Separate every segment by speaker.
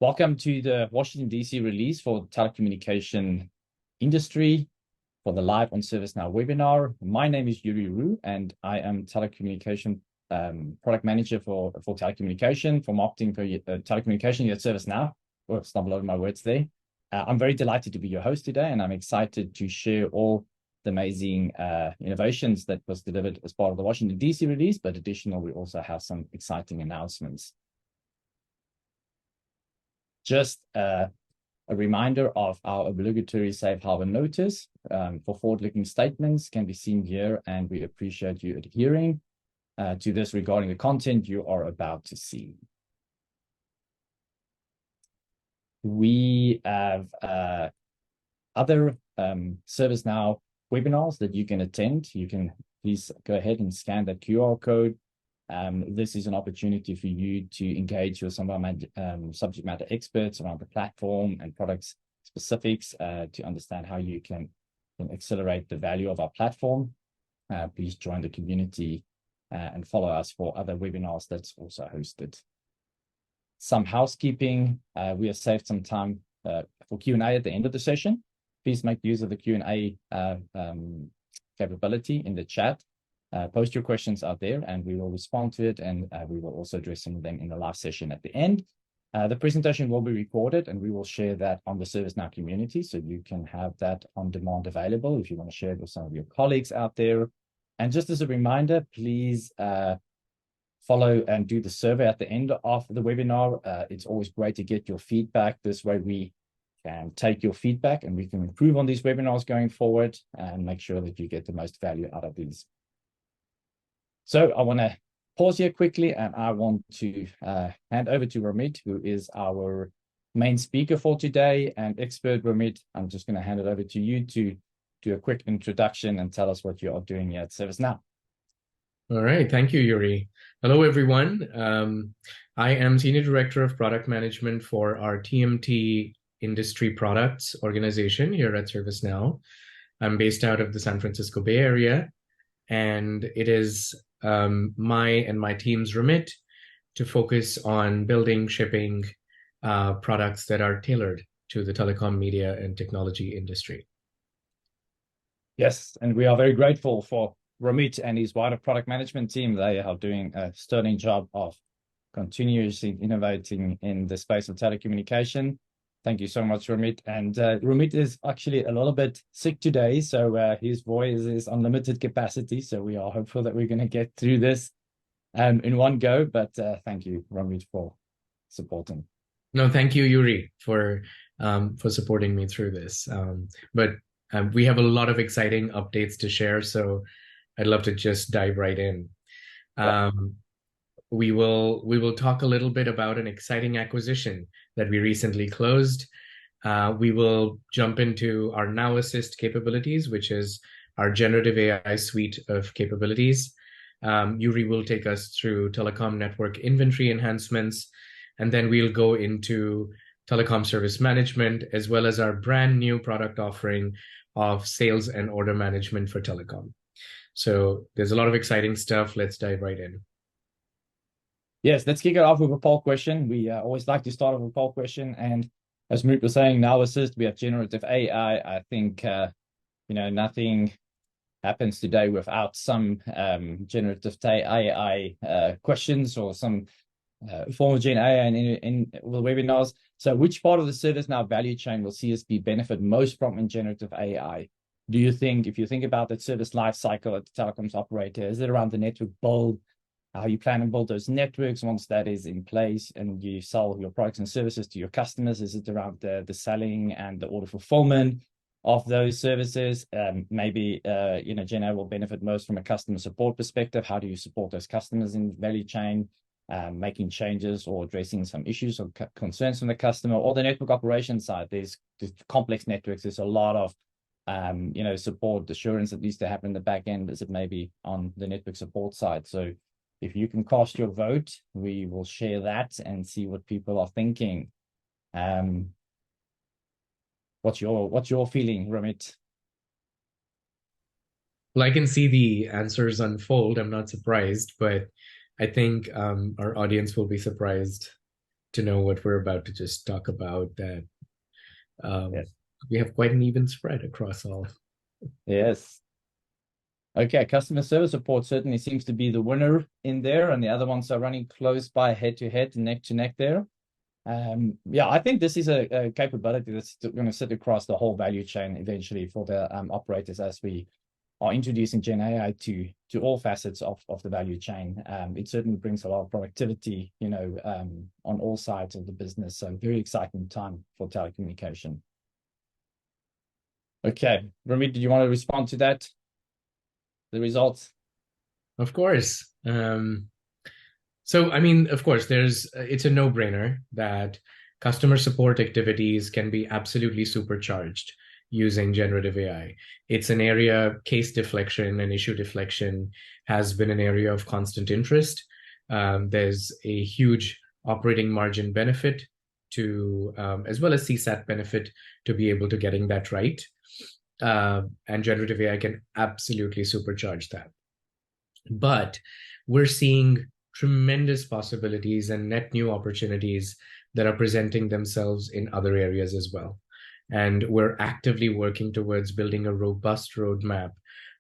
Speaker 1: Welcome to the Washington, D.C. release for telecommunication industry for the Live on ServiceNow webinar. My name is Yuri Ru, and I am telecommunication product manager for telecommunication, for marketing for telecommunication at ServiceNow. Oh, stumbled over my words there. I'm very delighted to be your host today, and I'm excited to share all the amazing innovations that was delivered as part of the Washington, D.C. release, but additional, we also have some exciting announcements. Just a reminder of our obligatory safe harbor notice for forward-looking statements can be seen here, and we appreciate you adhering to this regarding the content you are about to see. We have other ServiceNow webinars that you can attend. You can please go ahead and scan that QR code. This is an opportunity for you to engage with some of our subject matter experts around the platform and products specifics to understand how you can accelerate the value of our platform. Please join the community and follow us for other webinars that's also hosted. Some housekeeping. We have saved some time for Q&A at the end of the session. Please make use of the Q&A capability in the chat. Post your questions out there and we will respond to it, and we will also address some of them in the live session at the end. The presentation will be recorded and we will share that on the ServiceNow community, so you can have that on demand available if you want to share it with some of your colleagues out there. And just as a reminder, please follow and do the survey at the end of the webinar. It's always great to get your feedback. This way we can take your feedback and we can improve on these webinars going forward and make sure that you get the most value out of these. So I want to pause here quickly, and I want to hand over to Ramit, who is our main speaker for today and expert. Ramit, I'm just going to hand it over to you to do a quick introduction and tell us what you are doing here at ServiceNow.
Speaker 2: All right. Thank you, Yuri. Hello, everyone. I am Senior Director of Product Management for our TMT Industry Products organization here at ServiceNow. I'm based out of the San Francisco Bay Area, and it is my and my team's remit to focus on building, shipping products that are tailored to the telecom, media, and technology industry.
Speaker 1: Yes, and we are very grateful for Ramit and his wider product management team. They are doing a sterling job of continuously innovating in the space of telecommunication. Thank you so much, Ramit. And Ramit is actually a little bit sick today, so his voice is on limited capacity. So we are hopeful that we're going to get through this in one go. But thank you, Ramit, for supporting.
Speaker 2: No, thank you, Yuri, for supporting me through this. But we have a lot of exciting updates to share, so I'd love to just dive right in. We will talk a little bit about an exciting acquisition that we recently closed. We will jump into our Now Assist capabilities, which is our generative AI suite of capabilities. Yuri will take us through telecom network inventory enhancements, and then we'll go into telecom service management, as well as our brand new product offering of sales and order management for telecom. So there's a lot of exciting stuff. Let's dive right in.
Speaker 1: Yes, let's kick it off with a poll question. We always like to start with a poll question. And as Ramit was saying, Now Assist, we have generative AI. I think, nothing happens today without some generative AI questions or some form of Gen AI in the webinars. So which part of the ServiceNow value chain will CSP benefit most from in generative AI? Do you think, if you think about the service life cycle at the telecoms operator, is it around the network build, how you plan and build those networks once that is in place and you sell your products and services to your customers? Is it around the selling and the order fulfillment of those services? Maybe, Gen AI will benefit most from a customer support perspective. How do you support those customers in the value chain, making changes or addressing some issues or concerns from the customer? Or the network operations side, there's complex networks. There's a lot of support assurance that needs to happen in the back end, as it may be on the network support side. So if you can cast your vote, we will share that and see what people are thinking. What's your feeling, Ramit?
Speaker 2: Well, I can see the answers unfold. I'm not surprised, but I think our audience will be surprised to know what we're about to just talk about, that
Speaker 1: Yes.
Speaker 2: we have quite an even spread across all.
Speaker 1: Yes. Okay, customer service support certainly seems to be the winner in there, and the other ones are running close by head to head, neck to neck there. Yeah, I think this is a capability that's going to sit across the whole value chain eventually for the operators as we are introducing Gen AI to all facets of the value chain. It certainly brings a lot of productivity, on all sides of the business. So very exciting time for telecommunication. Okay, Ramit, did you want to respond to that? The results?
Speaker 2: Of course. So, I mean, of course, it's a no-brainer that customer support activities can be absolutely supercharged using generative AI. It's an area, case deflection and issue deflection has been an area of constant interest. There's a huge operating margin benefit to, as well as CSAT benefit to be able to getting that right. And generative AI can absolutely supercharge that. But we're seeing tremendous possibilities and net new opportunities that are presenting themselves in other areas as well. And we're actively working towards building a robust roadmap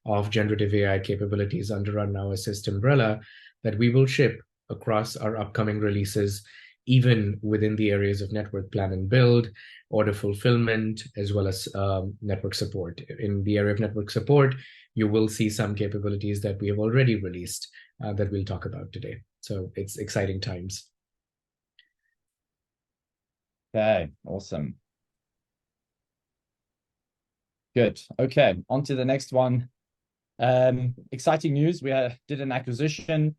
Speaker 2: of generative AI capabilities under our Now Assist umbrella that we will ship across our upcoming releases, even within the areas of network plan and build, order fulfillment, as well as network support. In the area of network support, you will see some capabilities that we have already released that we'll talk about today. So it's exciting times.
Speaker 1: Okay, awesome. Good. Okay, on to the next one. Exciting news. We did an acquisition.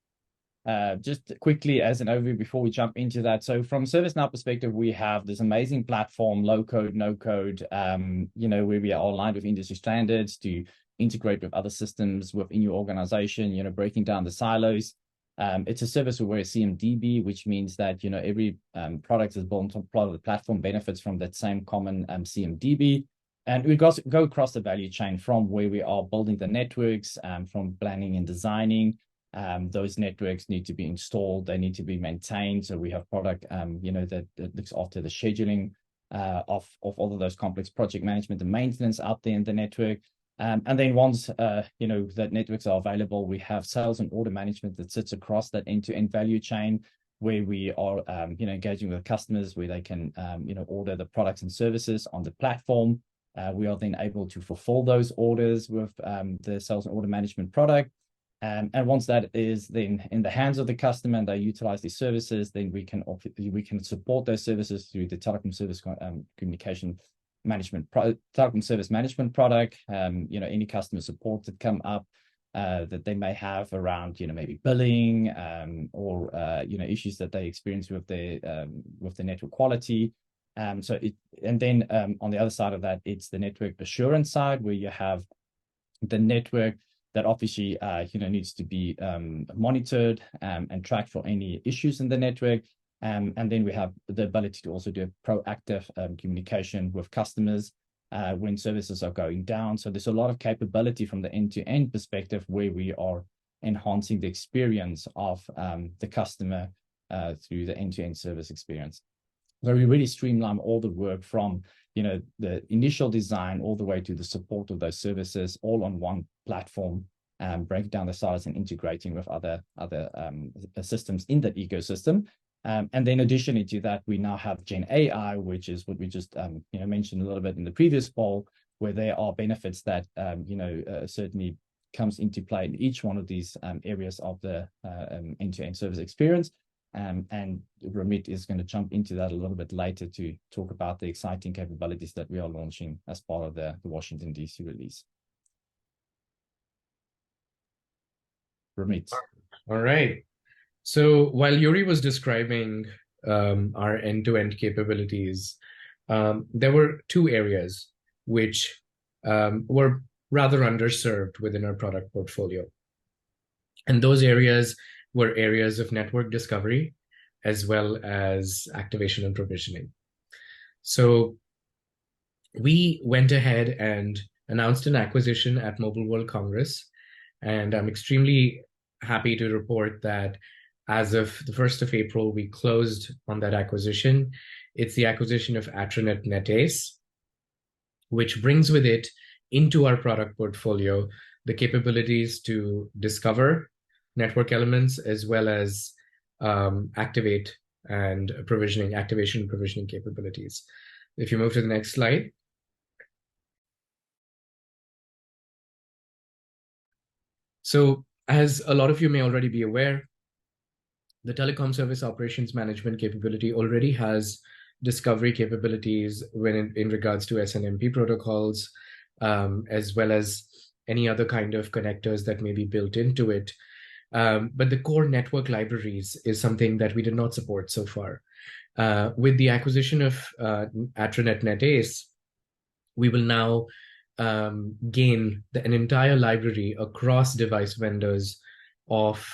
Speaker 1: Just quickly as an overview before we jump into that. So from ServiceNow perspective, we have this amazing platform, low code, no code, where we are aligned with industry standards to integrate with other systems within your organization, breaking down the silos. It's a service where we're CMDB, which means that, every product is built on part of the platform benefits from that same common CMDB. And we go across the value chain from where we are building the networks, from planning and designing. Those networks need to be installed, they need to be maintained. So we have product, that looks after the scheduling of all of those complex project management and maintenance out there in the network. And then once, that networks are available, we have sales and order management that sits across that end-to-end value chain where we are, engaging with customers where they can, order the products and services on the platform. We are then able to fulfill those orders with the sales and order management product. And once that is then in the hands of the customer and they utilize these services, then we can support those services through the telecom service communication management telecom service management product. Any customer support that come up that they may have around maybe billing or issues that they experience with the network quality. And then on the other side of that, it's the network assurance side where you have the network that obviously needs to be monitored and tracked for any issues in the network. And then we have the ability to also do proactive communication with customers when services are going down. So there's a lot of capability from the end-to-end perspective where we are enhancing the experience of the customer through the end-to-end service experience. So we really streamline all the work from the initial design all the way to the support of those services all on one platform, break down the silos and integrating with other systems in that ecosystem. And then additionally to that, we now have Gen AI, which is what we just mentioned a little bit in the previous poll, where there are benefits that certainly comes into play in each one of these areas of the end-to-end service experience. And Ramit is going to jump into that a little bit later to talk about the exciting capabilities that we are launching as part of the Washington, D.C. release. Ramit.
Speaker 2: All right. So while Yuri was describing our end-to-end capabilities, there were two areas which were rather underserved within our product portfolio. And those areas were areas of network discovery as well as activation and provisioning. So we went ahead and announced an acquisition at Mobile World Congress, and I'm extremely happy to report that as of the 1st of April, we closed on that acquisition. It's the acquisition of Atranet NetAce, which brings with it into our product portfolio the capabilities to discover network elements as well as activate and activation and provisioning capabilities. If you move to the next slide. So as a lot of you may already be aware, the telecom service operations management capability already has discovery capabilities when in regards to SNMP protocols, as well as any other kind of connectors that may be built into it. But the core network libraries is something that we did not support so far. With the acquisition of Atranet NetAce, we will now gain an entire library across device vendors of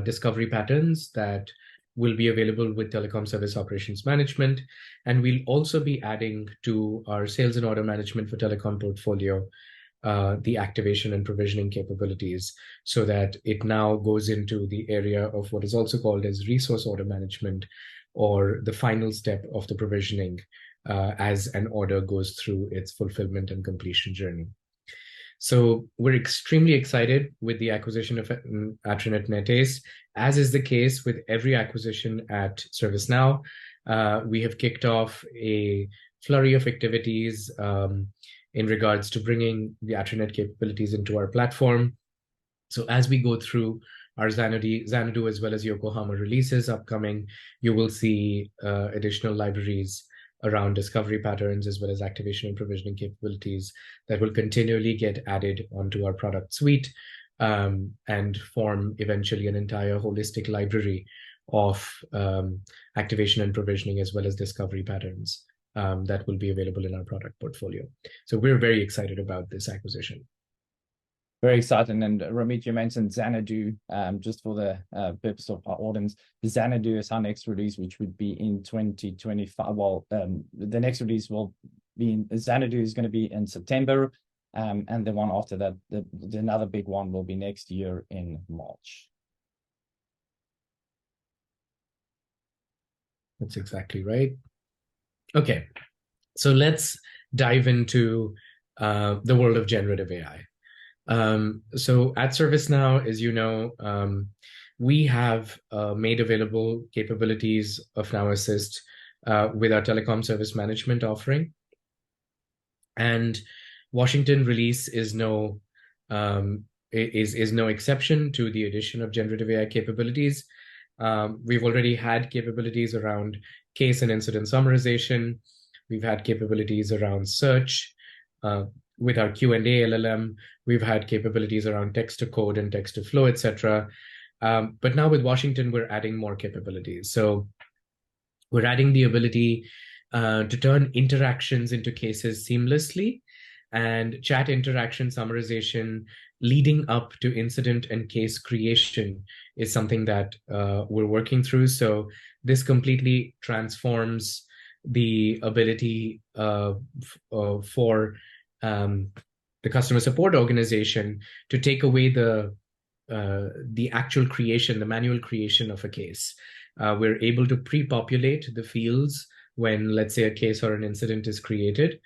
Speaker 2: discovery patterns that will be available with telecom service operations management. And we'll also be adding to our sales and order management for telecom portfolio the activation and provisioning capabilities, so that it now goes into the area of what is also called as resource order management, or the final step of the provisioning as an order goes through its fulfillment and completion journey. So we're extremely excited with the acquisition of Atranet NetAce, as is the case with every acquisition at ServiceNow. We have kicked off a flurry of activities in regards to bringing the Atranet capabilities into our platform. So as we go through our Xanadu as well as Yokohama releases upcoming, you will see additional libraries around discovery patterns as well as activation and provisioning capabilities that will continually get added onto our product suite and form eventually an entire holistic library of activation and provisioning as well as discovery patterns that will be available in our product portfolio. So we're very excited about this acquisition.
Speaker 1: Very exciting. And Ramit, you mentioned Xanadu, just for the purpose of our audience. The Xanadu is our next release, which would be in 2025. Well, the next release will be in Xanadu is going to be in September. And the one after that, another big one will be next year in March.
Speaker 2: That's exactly right. Okay, so let's dive into the world of generative AI. So at ServiceNow, as you know, we have made available capabilities of Now Assist with our telecom service management offering. And Washington release is no exception to the addition of generative AI capabilities. We've already had capabilities around case and incident summarization. We've had capabilities around search. With our Q&A LLM, we've had capabilities around text to code and text to flow, etc. But now with Washington, we're adding more capabilities. So we're adding the ability to turn interactions into cases seamlessly, and chat interaction summarization leading up to incident and case creation is something that we're working through. So this completely transforms the ability for the customer support organization to take away the actual creation, the manual creation of a case. We're able to pre-populate the fields when, let's say, a case or an incident is created,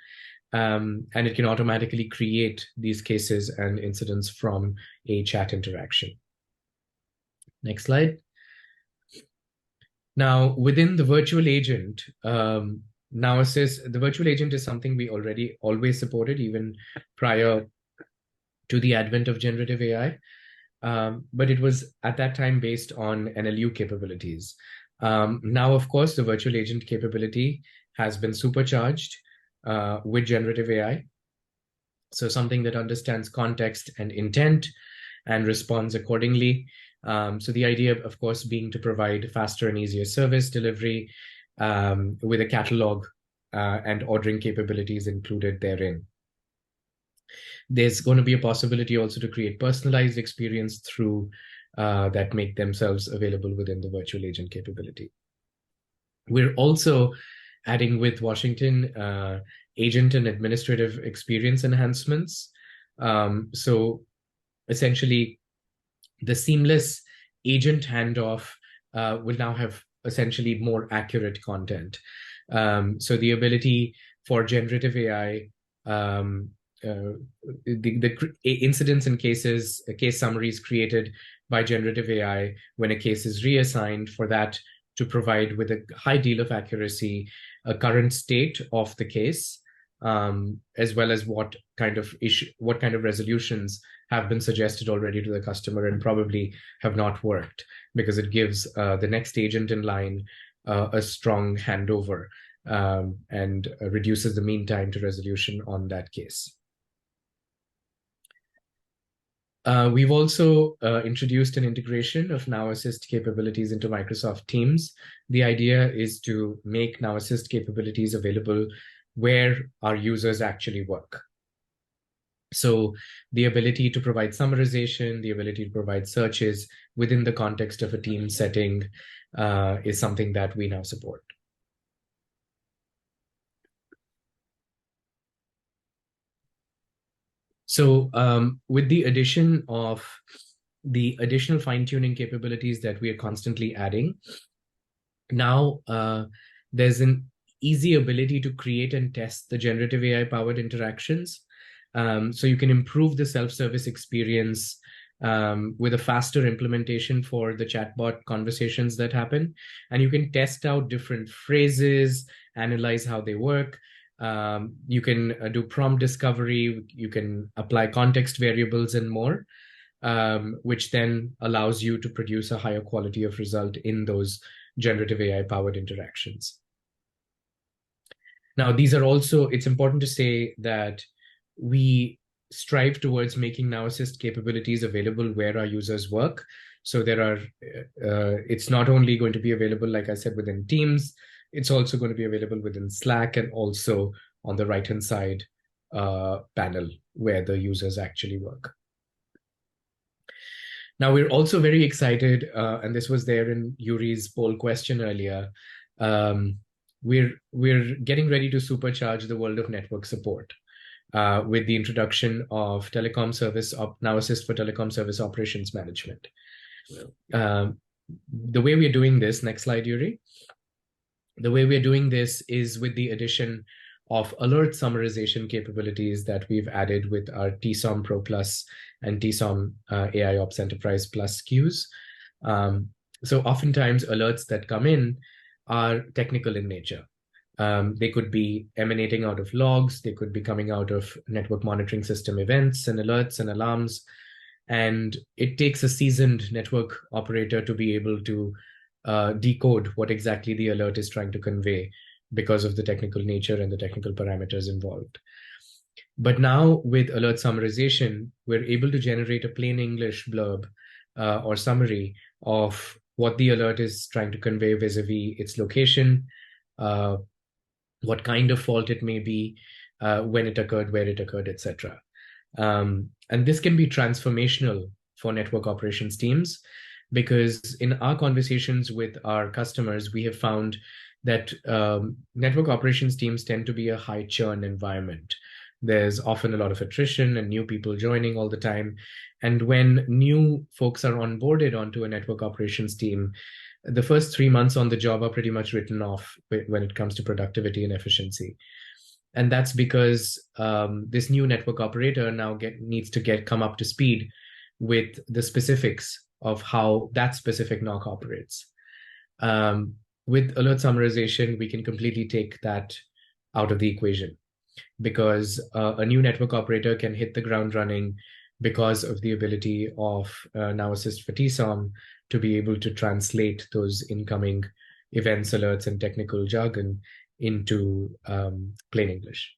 Speaker 2: and it can automatically create these cases and incidents from a chat interaction. Next slide. Now, within the virtual agent, Now Assist, the virtual agent is something we already always supported, even prior to the advent of generative AI. But it was at that time based on NLU capabilities. Now, of course, the virtual agent capability has been supercharged with generative AI. So something that understands context and intent and responds accordingly. So the idea, of course, being to provide faster and easier service delivery with a catalog and ordering capabilities included therein. There's going to be a possibility also to create personalized experience through that make themselves available within the virtual agent capability. We're also adding with Washington agent and administrative experience enhancements. So essentially, the seamless agent handoff will now have essentially more accurate content. So the ability for generative AI, the incidents and cases, case summaries created by generative AI when a case is reassigned, for that to provide with a high deal of accuracy a current state of the case, as well as what kind of resolutions have been suggested already to the customer and probably have not worked, because it gives the next agent in line a strong handover, and reduces the mean time to resolution on that case. We've also introduced an integration of Now Assist capabilities into Microsoft Teams. The idea is to make Now Assist capabilities available where our users actually work. So the ability to provide summarization, the ability to provide searches within the context of a team setting is something that we now support. So with the addition of the additional fine-tuning capabilities that we are constantly adding, now there's an easy ability to create and test the generative AI-powered interactions. So you can improve the self-service experience with a faster implementation for the chatbot conversations that happen. And you can test out different phrases, analyze how they work. You can do prompt discovery, you can apply context variables and more, which then allows you to produce a higher quality of result in those generative AI-powered interactions. Now, these are also, it's important to say that we strive towards making Now Assist capabilities available where our users work. So there are, it's not only going to be available, like I said, within Teams, it's also going to be available within Slack and also on the right-hand side panel where the users actually work. Now, we're also very excited, and this was there in Yuri's poll question earlier. We're getting ready to supercharge the world of network support with the introduction of Telecom Service Now Assist for Telecom Service Operations Management. The way we're doing this, next slide, Yuri. The way we're doing this is with the addition of alert summarization capabilities that we've added with our TSOM Pro Plus and TSOM AI Ops Enterprise Plus SKUs. So oftentimes alerts that come in are technical in nature. They could be emanating out of logs, they could be coming out of network monitoring system events and alerts and alarms. And it takes a seasoned network operator to be able to decode what exactly the alert is trying to convey because of the technical nature and the technical parameters involved. But now with alert summarization, we're able to generate a plain English blurb or summary of what the alert is trying to convey vis-a-vis its location, what kind of fault it may be, when it occurred, where it occurred, etc. And this can be transformational for network operations teams, because in our conversations with our customers, we have found that network operations teams tend to be a high churn environment. There's often a lot of attrition and new people joining all the time. And when new folks are onboarded onto a network operations team, the first 3 months on the job are pretty much written off when it comes to productivity and efficiency. And that's because this new network operator now needs to come up to speed with the specifics of how that specific NOC operates. With alert summarization, we can completely take that out of the equation, because a new network operator can hit the ground running because of the ability of Now Assist for TSOM to be able to translate those incoming events, alerts, and technical jargon into plain English.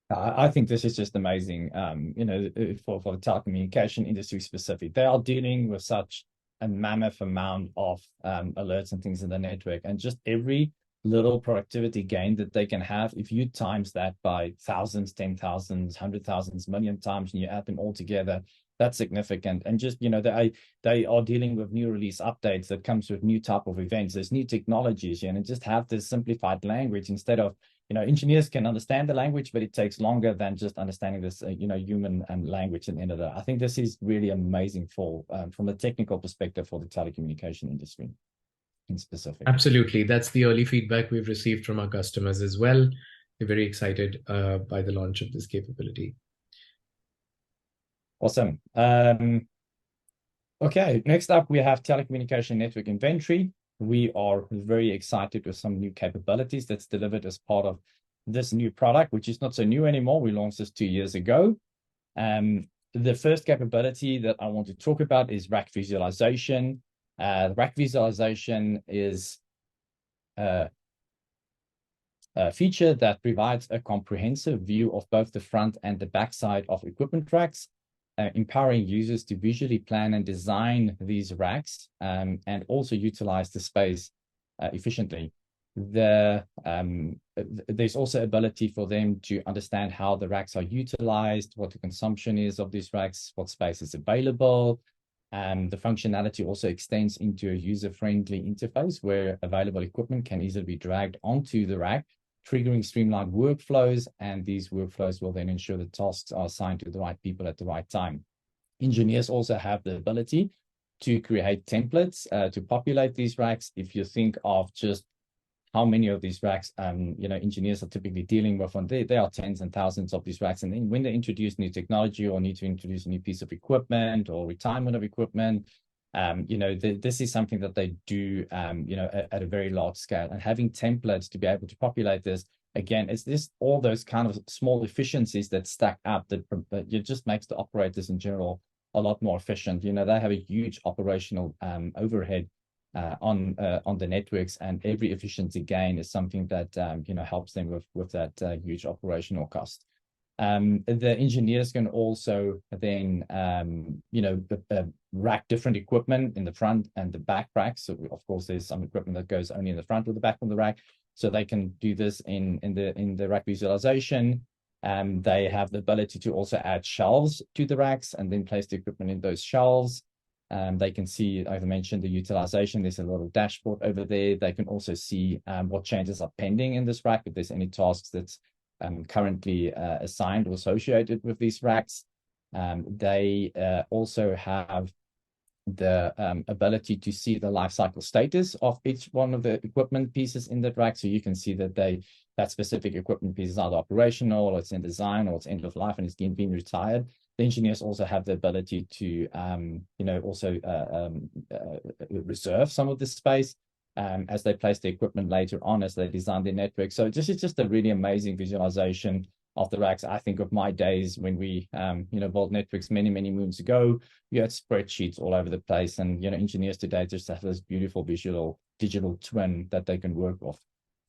Speaker 1: I think this is just amazing. For the telecommunication industry specific, they are dealing with such a mammoth amount of alerts and things in the network, and just every little productivity gain that they can have, if you times that by thousands, 10,000s, 100,000s, million times, and you add them all together, that's significant. And just, they are dealing with new release updates that comes with new type of events. There's new technologies, and just have this simplified language instead of, engineers can understand the language, but it takes longer than just understanding this, human and language in the end of that. I think this is really amazing from the technical perspective for the telecommunication industry. in specific.
Speaker 2: Absolutely. That's the early feedback we've received from our customers as well. We're very excited by the launch of this capability.
Speaker 1: Awesome. Okay, next up, we have telecommunication network inventory. We are very excited with some new capabilities that's delivered as part of this new product, which is not so new anymore. We launched this 2 years ago. The first capability that I want to talk about is rack visualization. Rack visualization is a feature that provides a comprehensive view of both the front and the back side of equipment racks, empowering users to visually plan and design these racks and also utilize the space efficiently. There's also ability for them to understand how the racks are utilized, what the consumption is of these racks, what space is available. The functionality also extends into a user-friendly interface where available equipment can easily be dragged onto the rack, triggering streamlined workflows, and these workflows will then ensure that tasks are assigned to the right people at the right time. Engineers also have the ability to create templates to populate these racks. If you think of just how many of these racks engineers are typically dealing with, and there are tens and thousands of these racks, and then when they introduce new technology or need to introduce a new piece of equipment or retirement of equipment, this is something that they do, at a very large scale. And having templates to be able to populate this, again, it's this all those kind of small efficiencies that stack up that it just makes the operators in general a lot more efficient. They have a huge operational overhead on the networks, and every efficiency gain is something that helps them with that huge operational cost. The engineers can also then rack different equipment in the front and the back racks. So of course there's some equipment that goes only in the front or the back of the rack, so they can do this in the rack visualization. They have the ability to also add shelves to the racks and then place the equipment in those shelves. They can see, I've mentioned the utilization. There's a little dashboard over there. They can also see what changes are pending in this rack, if there's any tasks that's currently assigned or associated with these racks. They also have the ability to see the life cycle status of each one of the equipment pieces in that rack. So you can see that that specific equipment piece is either operational, or it's in design, or it's end of life and it's being retired. The engineers also have the ability to reserve some of the space as they place the equipment later on as they design their network. So this is just a really amazing visualization of the racks. I think of my days when we built networks many moons ago. You had spreadsheets all over the place, and engineers today just have this beautiful visual digital twin that they can work with.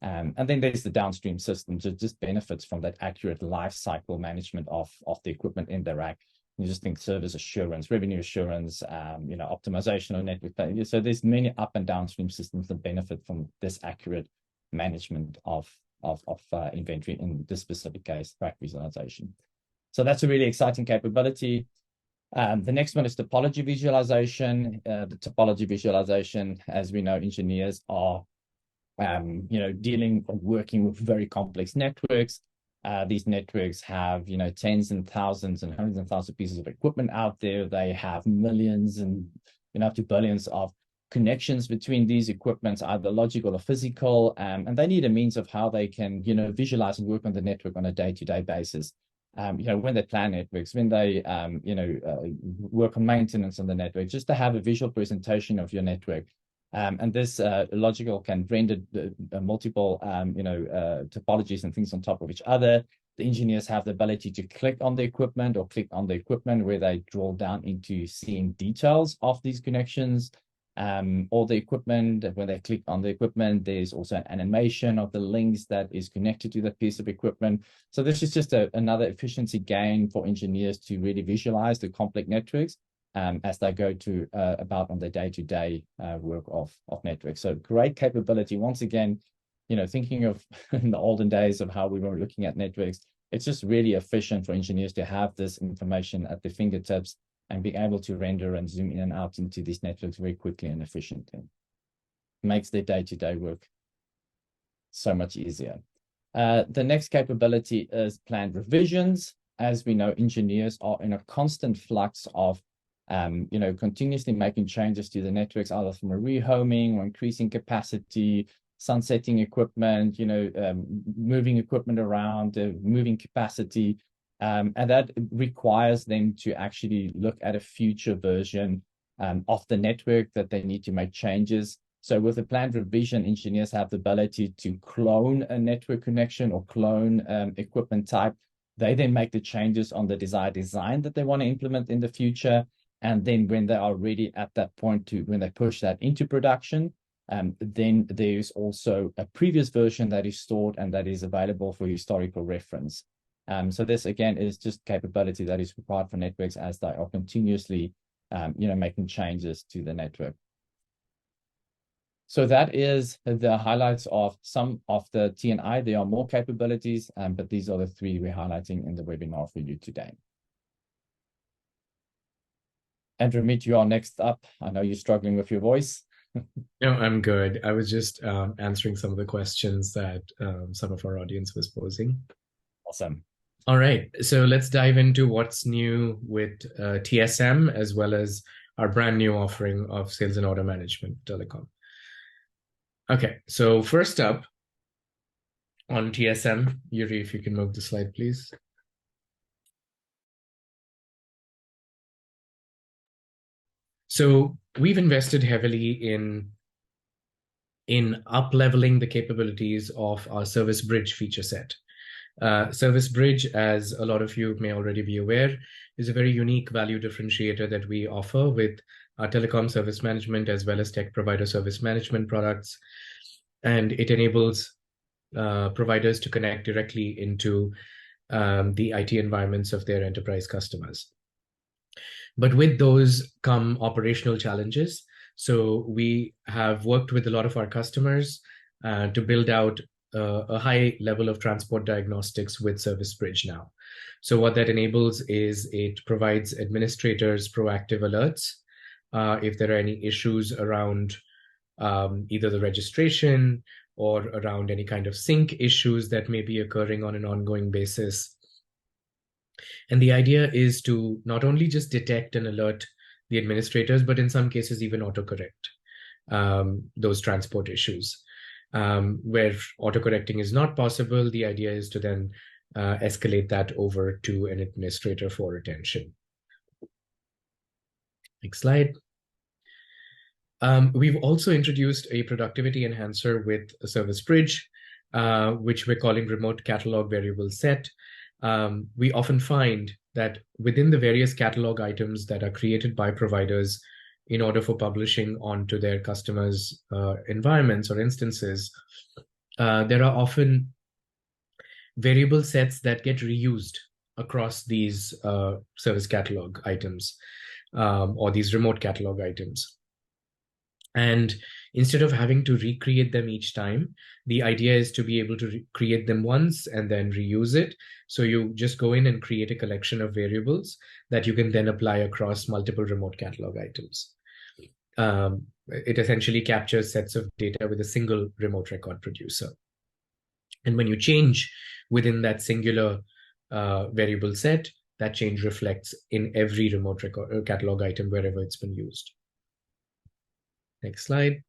Speaker 1: And then there's the downstream systems. It just benefits from that accurate life cycle management of the equipment in the rack. You just think service assurance, revenue assurance, optimization of network. So there's many up and downstream systems that benefit from this accurate management of inventory, in this specific case, rack visualization. So that's a really exciting capability. The next one is topology visualization. The topology visualization, as we know, engineers are dealing or working with very complex networks. These networks have, tens and thousands and hundreds of thousands of pieces of equipment out there. They have millions and up to billions of connections between these equipments, either logical or physical, and they need a means of how they can, visualize and work on the network on a day-to-day basis. When they plan networks, when they, work on maintenance on the network, just to have a visual presentation of your network. And this logical can render multiple, topologies and things on top of each other. The engineers have the ability to click on the equipment or click on the equipment where they drill down into seeing details of these connections. Or the equipment, when they click on the equipment, there's also an animation of the links that is connected to that piece of equipment. So this is just another efficiency gain for engineers to really visualize the complex networks as they go to about on the day-to-day work of networks. So great capability. Once again, thinking of in the olden days of how we were looking at networks, it's just really efficient for engineers to have this information at their fingertips and being able to render and zoom in and out into these networks very quickly and efficiently. Makes their day-to-day work so much easier. The next capability is planned revisions. As we know, engineers are in a constant flux of continuously making changes to the networks, either from a rehoming or increasing capacity, sunsetting equipment, moving equipment around, moving capacity. And that requires them to actually look at a future version of the network that they need to make changes. So with a planned revision, engineers have the ability to clone a network connection or clone equipment type. They then make the changes on the desired design that they want to implement in the future. And then when they are ready at that point when they push that into production, then there's also a previous version that is stored and that is available for historical reference. So this, again, is just capability that is required for networks as they are continuously making changes to the network. So that is the highlights of some of the TNI. There are more capabilities, but these are the three we're highlighting in the webinar for you today. And Ramit, you are next up. I know you're struggling with your voice.
Speaker 2: No, I'm good. I was just answering some of the questions that some of our audience was posing.
Speaker 1: Awesome.
Speaker 2: All right, so let's dive into what's new with TSM, as well as our brand new offering of Sales and Order Management Telecom. Okay, so first up on TSM, Yuri, if you can move the slide, please. So we've invested heavily in up-leveling the capabilities of our Service Bridge feature set. Service Bridge, as a lot of you may already be aware, is a very unique value differentiator that we offer with our telecom service management as well as tech provider service management products. And it enables providers to connect directly into the IT environments of their enterprise customers. But with those come operational challenges. So we have worked with a lot of our customers to build out a high level of transport diagnostics with Service Bridge now. So what that enables is it provides administrators proactive alerts if there are any issues around either the registration or around any kind of sync issues that may be occurring on an ongoing basis. And the idea is to not only just detect and alert the administrators, but in some cases even autocorrect those transport issues. Where autocorrecting is not possible, the idea is to then escalate that over to an administrator for attention. Next slide. We've also introduced a productivity enhancer with a Service Bridge, which we're calling Remote Catalog Variable Set. We often find that within the various catalog items that are created by providers in order for publishing onto their customers' environments or instances, there are often variable sets that get reused across these service catalog items or these remote catalog items. And instead of having to recreate them each time, the idea is to be able to create them once and then reuse it. So you just go in and create a collection of variables that you can then apply across multiple remote catalog items. It essentially captures sets of data with a single remote record producer. And when you change within that singular variable set, that change reflects in every remote record catalog item wherever it's been used. Next slide.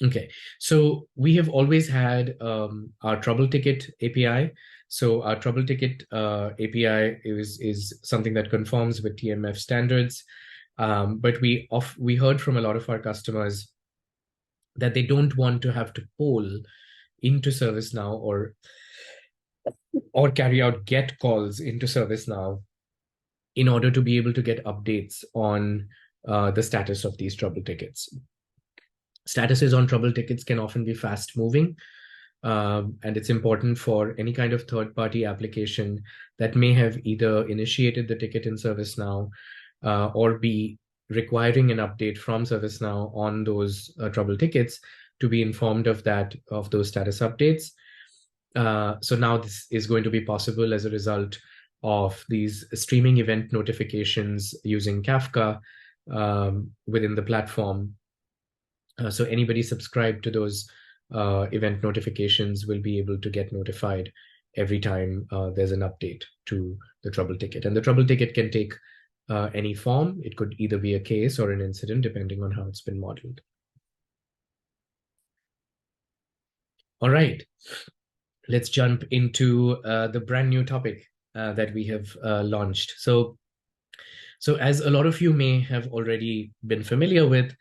Speaker 2: Okay, so we have always had our trouble ticket API. So our trouble ticket API is something that conforms with TMF standards. But we heard from a lot of our customers that they don't want to have to poll into ServiceNow or carry out GET calls into ServiceNow in order to be able to get updates on the status of these trouble tickets. Statuses on trouble tickets can often be fast moving, and it's important for any kind of third-party application that may have either initiated the ticket in ServiceNow or be requiring an update from ServiceNow on those trouble tickets to be informed of those status updates. So now this is going to be possible as a result of these streaming event notifications using Kafka within the platform. So anybody subscribed to those event notifications will be able to get notified every time there's an update to the trouble ticket. And the trouble ticket can take any form. It could either be a case or an incident, depending on how it's been modeled. All right, let's jump into the brand new topic that we have launched. So as a lot of you may have already been familiar with,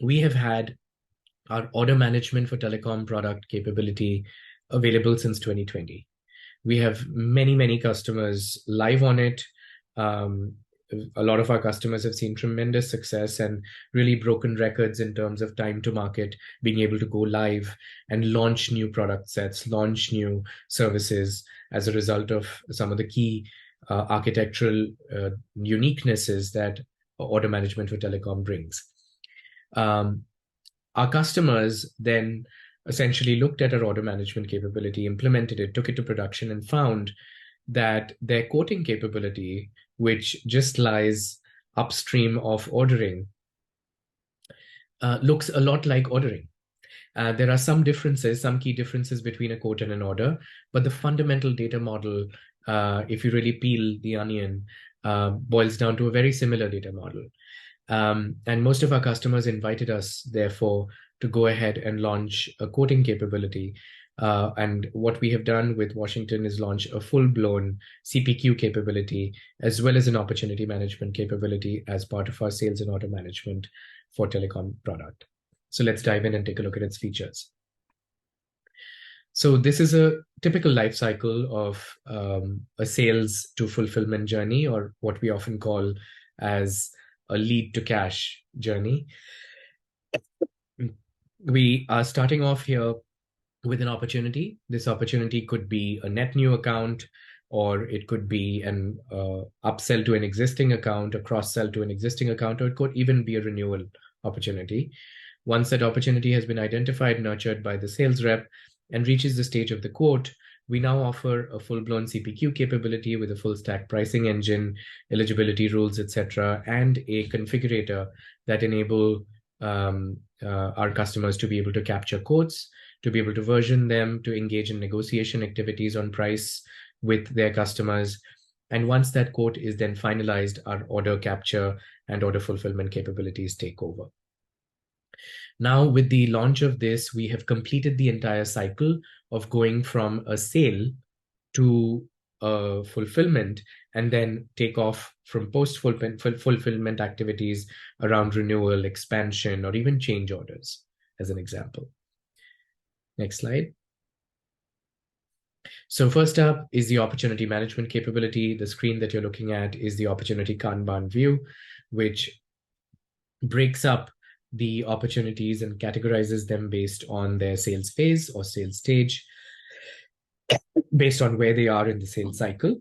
Speaker 2: we have had our order management for telecom product capability available since 2020. We have many customers live on it. A lot of our customers have seen tremendous success and really broken records in terms of time to market, being able to go live and launch new product sets, launch new services as a result of some of the key architectural uniquenesses that order management for telecom brings. Our customers then essentially looked at our order management capability, implemented it, took it to production, and found that their quoting capability, which just lies upstream of ordering, looks a lot like ordering. There are some differences, some key differences between a quote and an order, but the fundamental data model, if you really peel the onion, boils down to a very similar data model. And most of our customers invited us, therefore, to go ahead and launch a quoting capability. And what we have done with Washington is launch a full-blown CPQ capability, as well as an opportunity management capability as part of our sales and order management for telecom product. So let's dive in and take a look at its features. So this is a typical life cycle of a sales to fulfillment journey, or what we often call as a lead to cash journey. We are starting off here with an opportunity. This opportunity could be a net new account, or it could be an upsell to an existing account, a cross-sell to an existing account, or it could even be a renewal opportunity. Once that opportunity has been identified, nurtured by the sales rep, and reaches the stage of the quote, we now offer a full-blown CPQ capability with a full-stack pricing engine, eligibility rules, etc., and a configurator that enable our customers to be able to capture quotes, to be able to version them, to engage in negotiation activities on price with their customers. And once that quote is then finalized, our order capture and order fulfillment capabilities take over. Now, with the launch of this, we have completed the entire cycle of going from a sale to fulfillment, and then take off from post-fulfillment activities around renewal, expansion, or even change orders, as an example. Next slide. So first up is the opportunity management capability. The screen that you're looking at is the opportunity Kanban view, which breaks up the opportunities and categorizes them based on their sales phase or sales stage, based on where they are in the sales cycle.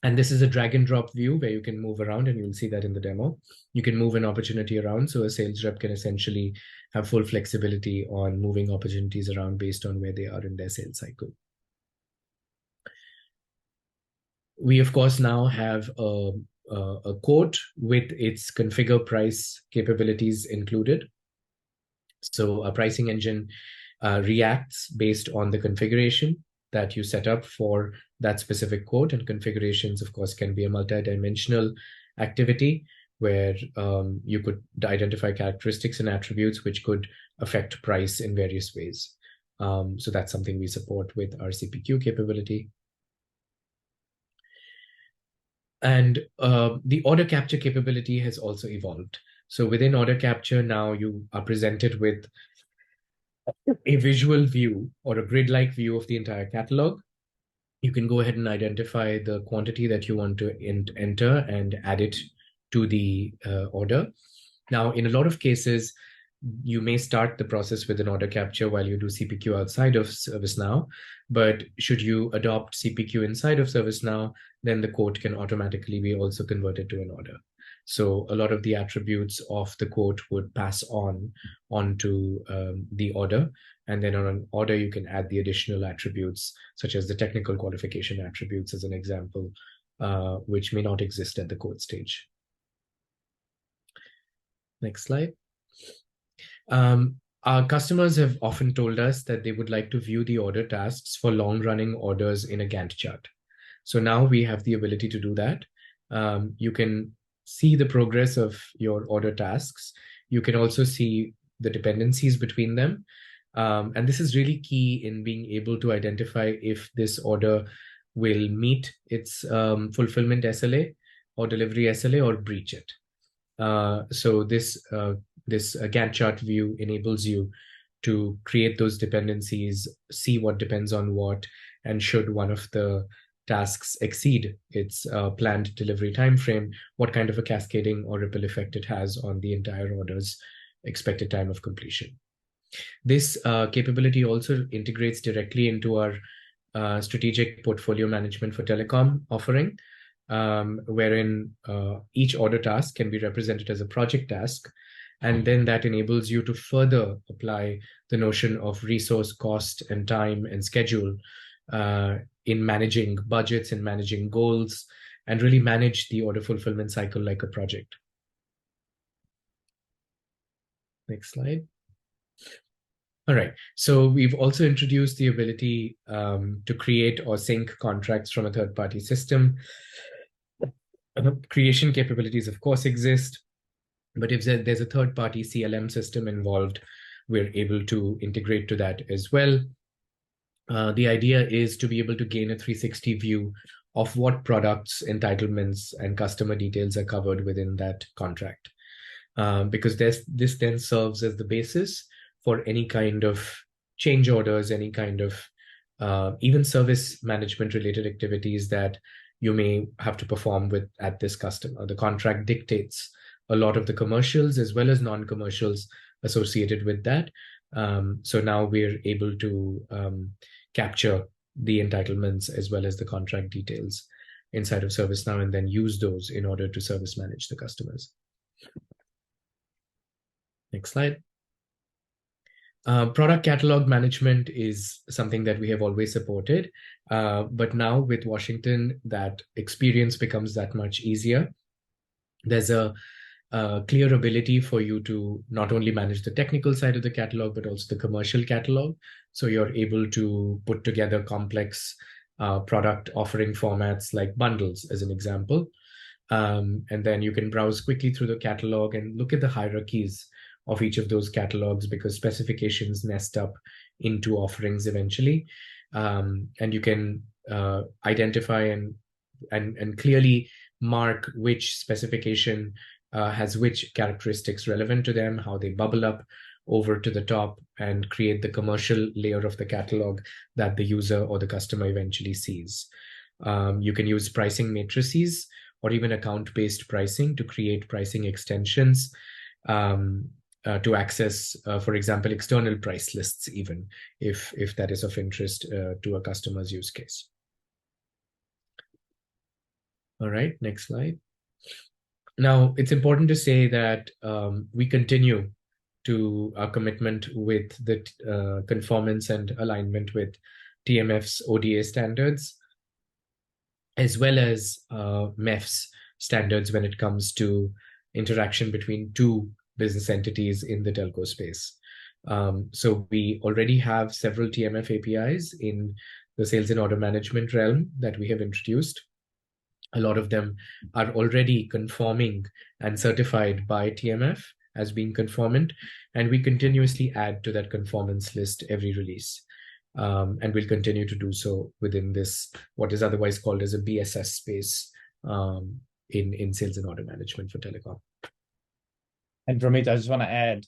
Speaker 2: And this is a drag and drop view where you can move around, and you'll see that in the demo. You can move an opportunity around, so a sales rep can essentially have full flexibility on moving opportunities around based on where they are in their sales cycle. We, of course, now have a quote with its configure price capabilities included. So a pricing engine reacts based on the configuration that you set up for that specific quote, and configurations, of course, can be a multi-dimensional activity where you could identify characteristics and attributes which could affect price in various ways. So that's something we support with our CPQ capability. And the order capture capability has also evolved. So within order capture, now you are presented with a visual view or a grid-like view of the entire catalog. You can go ahead and identify the quantity that you want to enter and add it to the order. Now, in a lot of cases, you may start the process with an order capture while you do CPQ outside of ServiceNow. But should you adopt CPQ inside of ServiceNow, then the quote can automatically be also converted to an order. So a lot of the attributes of the quote would pass on onto the order. And then on an order, you can add the additional attributes, such as the technical qualification attributes, as an example, which may not exist at the quote stage. Next slide. Our customers have often told us that they would like to view the order tasks for long-running orders in a Gantt chart. So now we have the ability to do that. You can see the progress of your order tasks. You can also see the dependencies between them. And this is really key in being able to identify if this order will meet its fulfillment SLA or delivery SLA or breach it. So this Gantt chart view enables you to create those dependencies, see what depends on what, and should one of the tasks exceed its planned delivery timeframe, what kind of a cascading or ripple effect it has on the entire order's expected time of completion. This capability also integrates directly into our strategic portfolio management for telecom offering, wherein each order task can be represented as a project task. And then that enables you to further apply the notion of resource, cost, and time and schedule in managing budgets and managing goals, and really manage the order fulfillment cycle like a project. Next slide. All right. So we've also introduced the ability to create or sync contracts from a third-party system. Creation capabilities, of course, exist, but if there's a third-party CLM system involved, we're able to integrate to that as well. The idea is to be able to gain a 360 view of what products, entitlements, and customer details are covered within that contract. Because this then serves as the basis for any kind of change orders, any kind of even service management related activities that you may have to perform at this customer. The contract dictates a lot of the commercials as well as non-commercials associated with that. So now we're able to capture the entitlements as well as the contract details inside of ServiceNow and then use those in order to service manage the customers. Next slide. Product catalog management is something that we have always supported, but now with Washington, that experience becomes that much easier. There's a clear ability for you to not only manage the technical side of the catalog, but also the commercial catalog. So you're able to put together complex product offering formats like bundles, as an example. And then you can browse quickly through the catalog and look at the hierarchies of each of those catalogs, because specifications nest up into offerings eventually. And you can identify and clearly mark which specification has which characteristics relevant to them, how they bubble up over to the top and create the commercial layer of the catalog that the user or the customer eventually sees. You can use pricing matrices or even account-based pricing to create pricing extensions to access, for example, external price lists, even if that is of interest to a customer's use case. All right, next slide. Now, it's important to say that we continue to our commitment with the conformance and alignment with TMF's ODA standards, as well as MEF's standards when it comes to interaction between two business entities in the telco space. So we already have several TMF APIs in the sales and order management realm that we have introduced. A lot of them are already conforming and certified by TMF as being conformant, and we continuously add to that conformance list every release. And we'll continue to do so within this, what is otherwise called as a BSS space in sales and order management for telecom.
Speaker 1: And Ramit, I just want to add,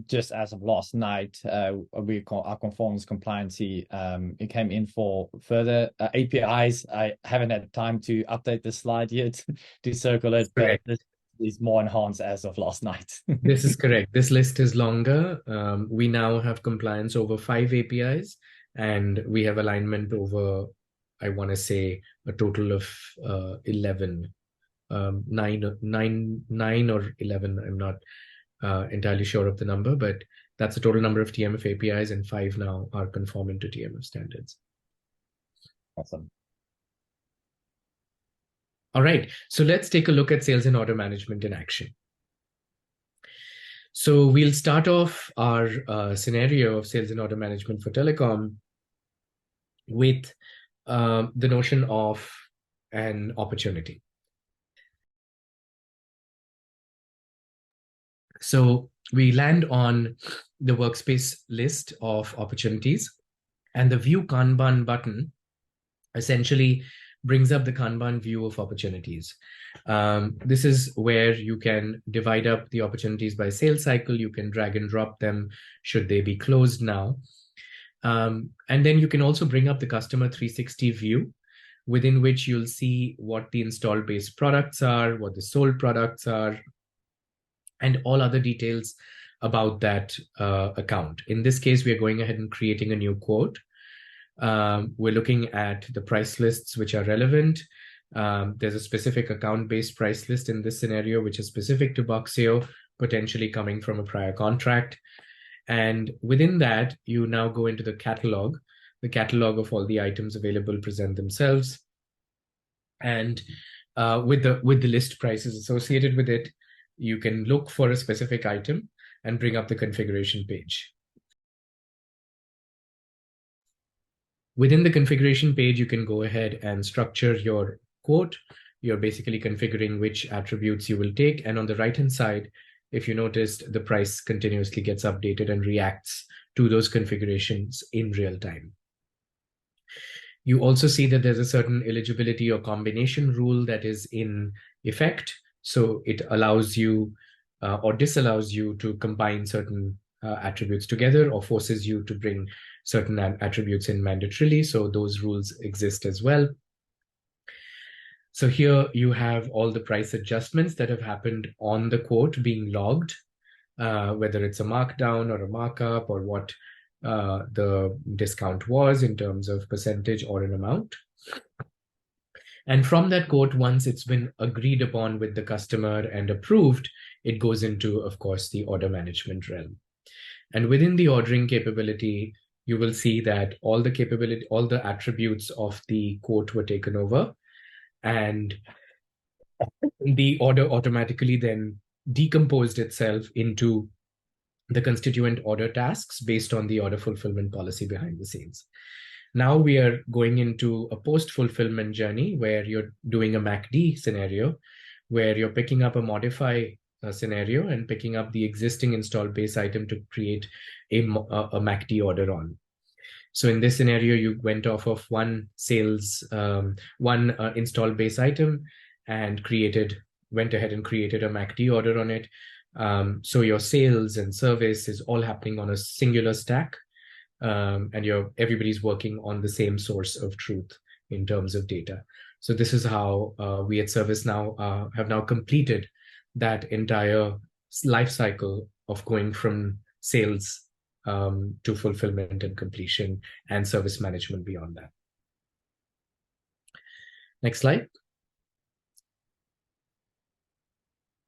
Speaker 1: just as of last night, our conformance compliancy, it came in for further APIs. I haven't had time to update the slide yet to circle it, but this is more enhanced as of last night.
Speaker 2: This is correct. This list is longer. We now have compliance over 5 APIs, and we have alignment over, I want to say, a total of 11. 9 or 11. I'm not entirely sure of the number, but that's the total number of TMF APIs, and 5 now are conforming to TMF standards.
Speaker 1: Awesome.
Speaker 2: All right, so let's take a look at sales and order management in action. So we'll start off our scenario of sales and order management for telecom with the notion of an opportunity. So we land on the workspace list of opportunities, and the View Kanban button essentially brings up the Kanban view of opportunities. This is where you can divide up the opportunities by sales cycle. You can drag and drop them should they be closed now. And then you can also bring up the customer 360 view, within which you'll see what the installed base products are, what the sold products are, and all other details about that account. In this case, we are going ahead and creating a new quote. We're looking at the price lists which are relevant. There's a specific account-based price list in this scenario, which is specific to Boxeo, potentially coming from a prior contract. And within that, you now go into the catalog of all the items available present themselves. And with the list prices associated with it, you can look for a specific item and bring up the configuration page. Within the configuration page, you can go ahead and structure your quote. You're basically configuring which attributes you will take. And on the right-hand side, if you noticed, the price continuously gets updated and reacts to those configurations in real time. You also see that there's a certain eligibility or combination rule that is in effect. So it allows you or disallows you to combine certain attributes together, or forces you to bring certain attributes in mandatorily. So those rules exist as well. So here you have all the price adjustments that have happened on the quote being logged, whether it's a markdown or a markup, or what the discount was in terms of percentage or an amount. And from that quote, once it's been agreed upon with the customer and approved, it goes into, of course, the order management realm. And within the ordering capability, you will see that all the attributes of the quote were taken over, and the order automatically then decomposed itself into the constituent order tasks based on the order fulfillment policy behind the scenes. Now we are going into a post-fulfillment journey where you're doing a MACD scenario, where you're picking up a modify scenario and picking up the existing installed base item to create a MACD order on. So in this scenario, you went off of one installed base item and went ahead and created a MACD order on it. So your sales and service is all happening on a singular stack, and everybody's working on the same source of truth in terms of data. So this is how we at ServiceNow have now completed that entire life cycle of going from sales to fulfillment and completion and service management beyond that. Next slide.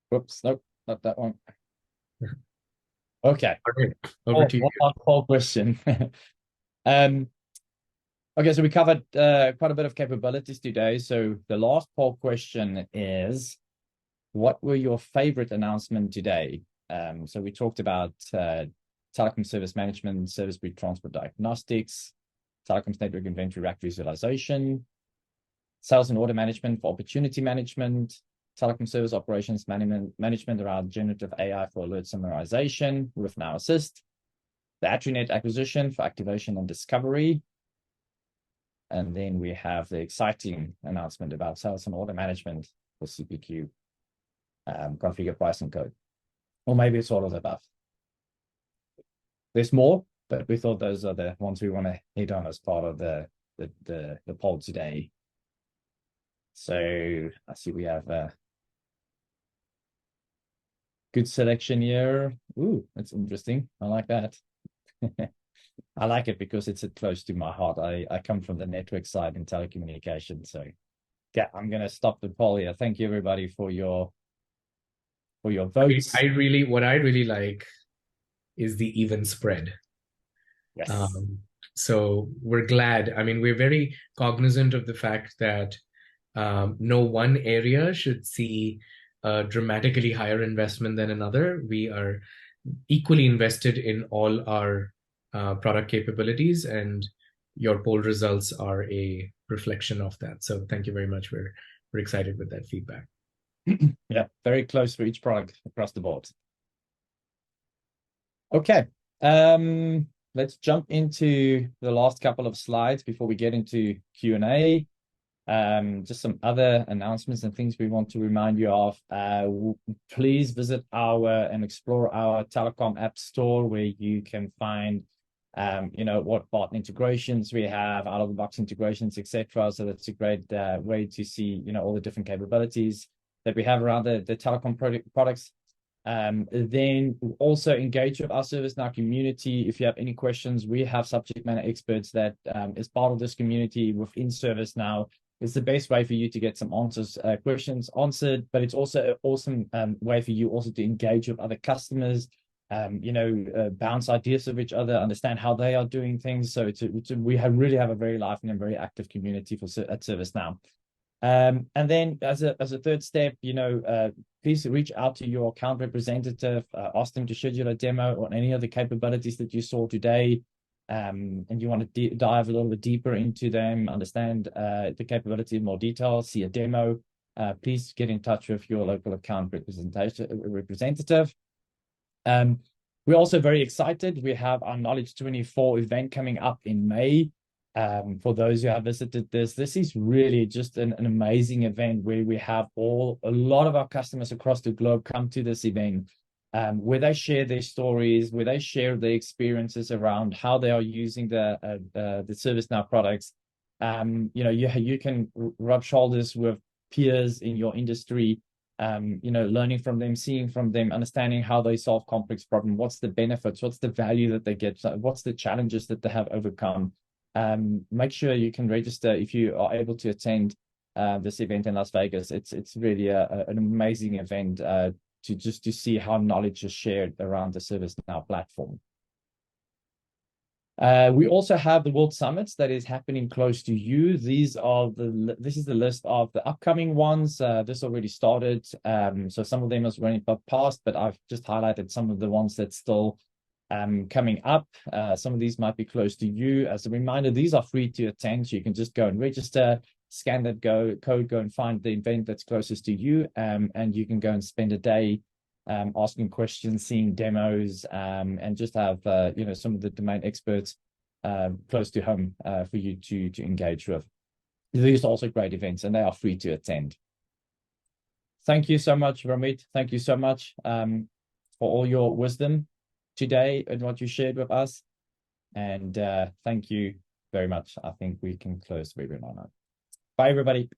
Speaker 1: Whoops, nope, not that one. Okay.
Speaker 2: Okay, over to you.
Speaker 1: One last poll question. Okay, so we covered quite a bit of capabilities today. So the last poll question is, what were your favorite announcement today? So we talked about telecom service management, service breach transport diagnostics, telecoms network inventory rack visualization, sales and order management for opportunity management, telecom service operations management around generative AI for alert summarization with Now Assist, the Attrinet acquisition for activation and discovery. And then we have the exciting announcement about sales and order management for CPQ, configure price and code. Or maybe it's all of the above. There's more, but we thought those are the ones we want to hit on as part of the poll today. So I see we have a good selection here. Ooh, that's interesting. I like that. I like it because it's close to my heart. I come from the network side in telecommunications. So yeah, I'm going to stop the poll here. Thank you everybody for your votes.
Speaker 2: What I really like is the even spread.
Speaker 1: Yes.
Speaker 2: So we're glad. I mean, we're very cognizant of the fact that no one area should see a dramatically higher investment than another. We are equally invested in all our product capabilities, and your poll results are a reflection of that. So thank you very much. We're excited with that feedback.
Speaker 1: Yeah, very close for each product across the board. Okay. Let's jump into the last couple of slides before we get into Q&A. Just some other announcements and things we want to remind you of. Please visit and explore our telecom app store, where you can find what partner integrations we have, out of the box integrations, etc. So that's a great way to see all the different capabilities that we have around the telecom products. Then also engage with our ServiceNow community. If you have any questions, we have subject matter experts that is part of this community within ServiceNow. It's the best way for you to get some questions answered, but it's also an awesome way for you also to engage with other customers, bounce ideas of each other, understand how they are doing things. So we really have a very lively and very active community at ServiceNow. And then as a third step, please reach out to your account representative, ask them to schedule a demo on any of the capabilities that you saw today. And you want to dive a little bit deeper into them, understand the capability in more detail, see a demo, please get in touch with your local account representative. We're also very excited. We have our Knowledge 24 event coming up in May. For those who have visited this is really just an amazing event where we have a lot of our customers across the globe come to this event, where they share their stories, where they share their experiences around how they are using the ServiceNow products. You can rub shoulders with peers in your industry, learning from them, seeing from them, understanding how they solve complex problems, what's the benefits, what's the value that they get, what's the challenges that they have overcome. Make sure you can register if you are able to attend this event in Las Vegas. It's really an amazing event to see how knowledge is shared around the ServiceNow platform. We also have the World Summits that is happening close to you. This is the list of the upcoming ones. This already started, so some of them is running past, but I've just highlighted some of the ones that's still coming up. Some of these might be close to you. As a reminder, these are free to attend, so you can just go and register, scan that code, go and find the event that's closest to you, and you can go and spend a day asking questions, seeing demos, and just have some of the domain experts close to home for you to engage with. These are also great events, and they are free to attend. Thank you so much, Ramit. Thank you so much for all your wisdom today and what you shared with us. And thank you very much. I think we can close the webinar now. Bye, everybody.